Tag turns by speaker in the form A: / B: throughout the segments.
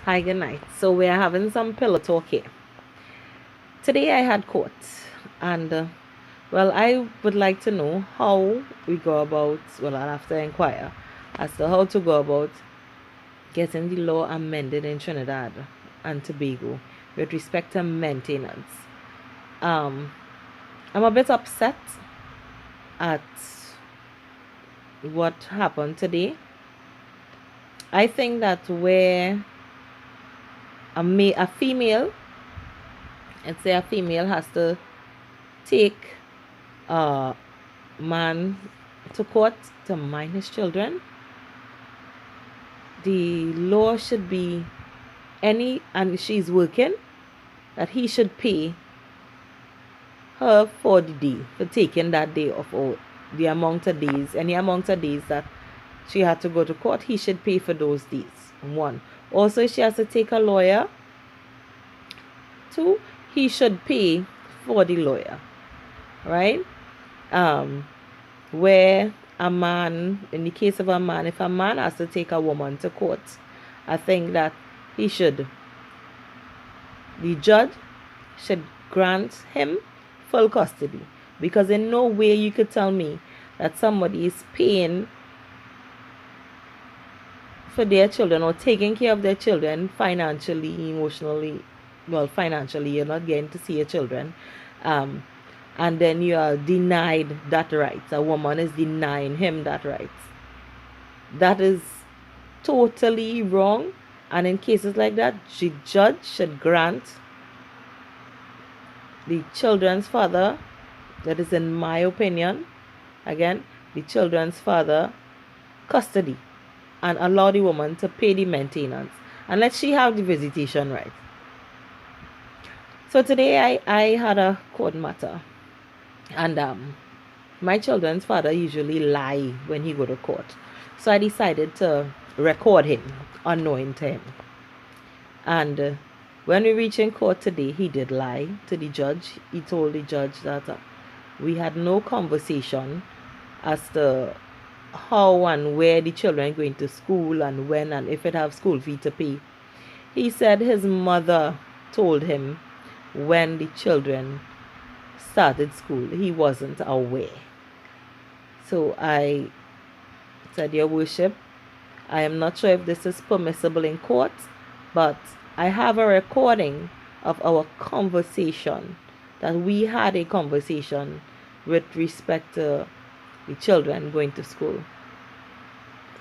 A: Hi, good night. So we are having some pillow talk here. Today I had court, and well, I would like to know how we go about. Well, I'll have to inquire as to how to go about getting the law amended in Trinidad and Tobago with respect to maintenance. Um, I'm a bit upset at what happened today. I think that where a female, let's say a female, has to take a man to court to mind his children, the law should be and she's working, that he should pay her for the day, for taking that day off, or the amount of days, any amount of days that she had to go to court, he should pay for those days. One. Also, she has to take a lawyer. Two, he should pay for the lawyer. Right? Where a man, in the case of a man, if a man has to take a woman to court, I think that the judge should grant him full custody, because in no way you could tell me that somebody is paying for their children or taking care of their children financially, emotionally. Well, financially, you're not getting to see your children. And then you are denied that right. A woman is denying him that right. That is totally wrong. And in cases like that, the judge should grant the children's father, that is in my opinion, again, the children's father, custody, and allow the woman to pay the maintenance and let she have the visitation right. So today I had a court matter, and my children's father usually lie when he go to court. So I decided to record him, unknowing to him. And when we reached in court today, he did lie to the judge. He told the judge that we had no conversation as to how and where the children going to school and when and if it have school fee to pay. He said his mother told him when the children started school. He wasn't aware. So I said, Your Worship, I am not sure if this is permissible in court, but I have a recording of our conversation, that we had a conversation with respect to the children going to school.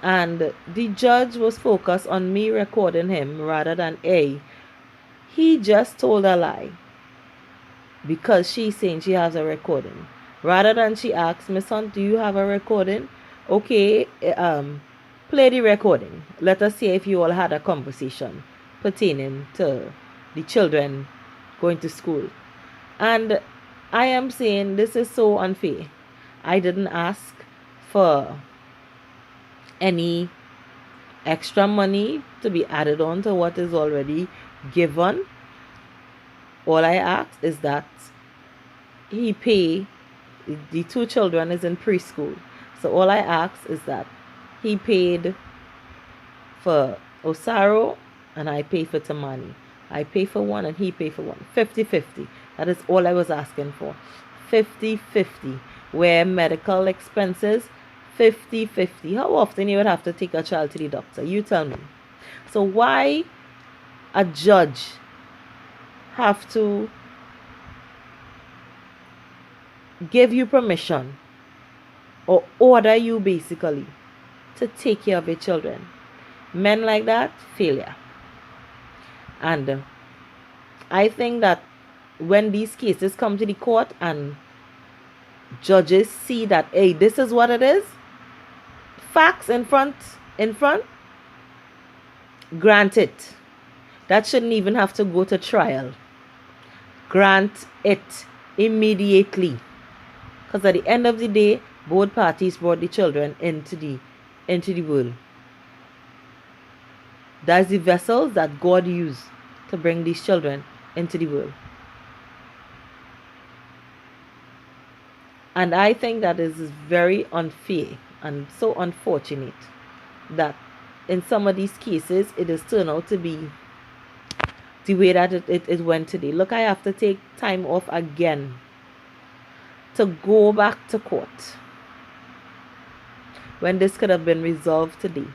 A: And the judge was focused on me recording him rather than he just told a lie because she's saying she has a recording. Rather than she asked, my son, do you have a recording? Okay, play the recording. Let us see if you all had a conversation pertaining to the children going to school. And I am saying this is so unfair. I didn't ask for any extra money to be added on to what is already given. All I asked is that he pay. The two children is in preschool, so all I asked is that he paid for Osaro and I pay for Tamani. I pay for one and he pay for one. 50-50. That is all I was asking for. 50-50. Where medical expenses, 50-50. How often you would have to take a child to the doctor? You tell me. So why a judge have to give you permission or order you basically to take care of your children? Men like that, failure. And I think that when these cases come to the court and judges see that, hey, this is what it is, facts in front, grant it. That shouldn't even have to go to trial. Grant it immediately. Because at the end of the day, both parties brought the children into the world. That's the vessels that God used to bring these children into the world. And I think that is very unfair and so unfortunate that in some of these cases it has turned out to be the way that it went today. Look, I have to take time off again to go back to court when this could have been resolved today.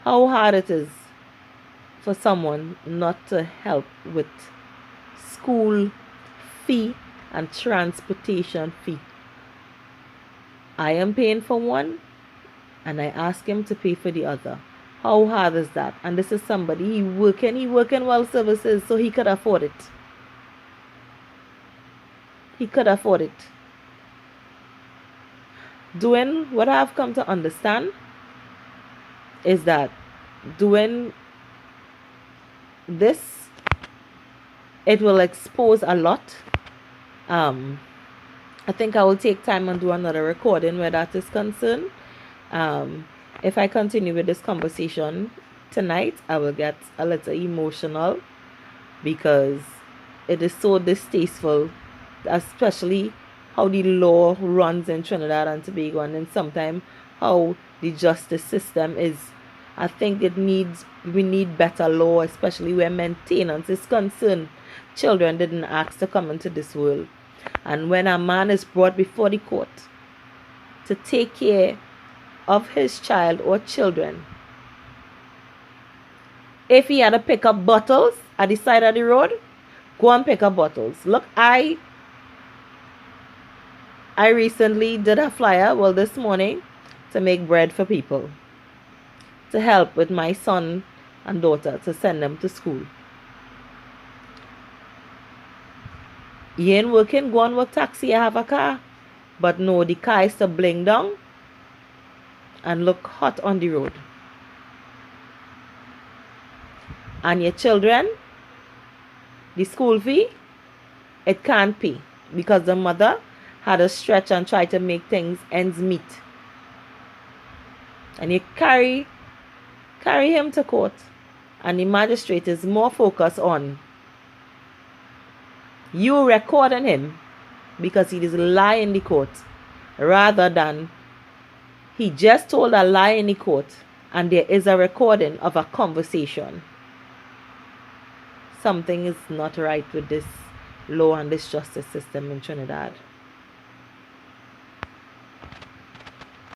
A: How hard it is for someone not to help with school fee and transportation fee. I am paying for one and I ask him to pay for the other. How hard is that? And this is somebody, he working well services, so he could afford it. He could afford it. Doing what I've come to understand is that doing this, it will expose a lot. I think I will take time and do another recording where that is concerned. If I continue with this conversation tonight, I will get a little emotional because it is so distasteful, especially how the law runs in Trinidad and Tobago, and then sometimes how the justice system is. I think we need better law, especially where maintenance is concerned. Children didn't ask to come into this world. And when a man is brought before the court to take care of his child or children, if he had to pick up bottles at the side of the road, go and pick up bottles. Look, I recently did a flyer, well, this morning, to make bread for people, to help with my son and daughter, to send them to school. You ain't working, go and work taxi, I have a car. But no, the car is to bling down and look hot on the road. And your children, the school fee, it can't pay because the mother had to stretch and try to make things ends meet. And you carry him to court, and the magistrate is more focused on you recording him because he is lying in the court, rather than he just told a lie in the court and there is a recording of a conversation. Something is not right with this law and this justice system in Trinidad.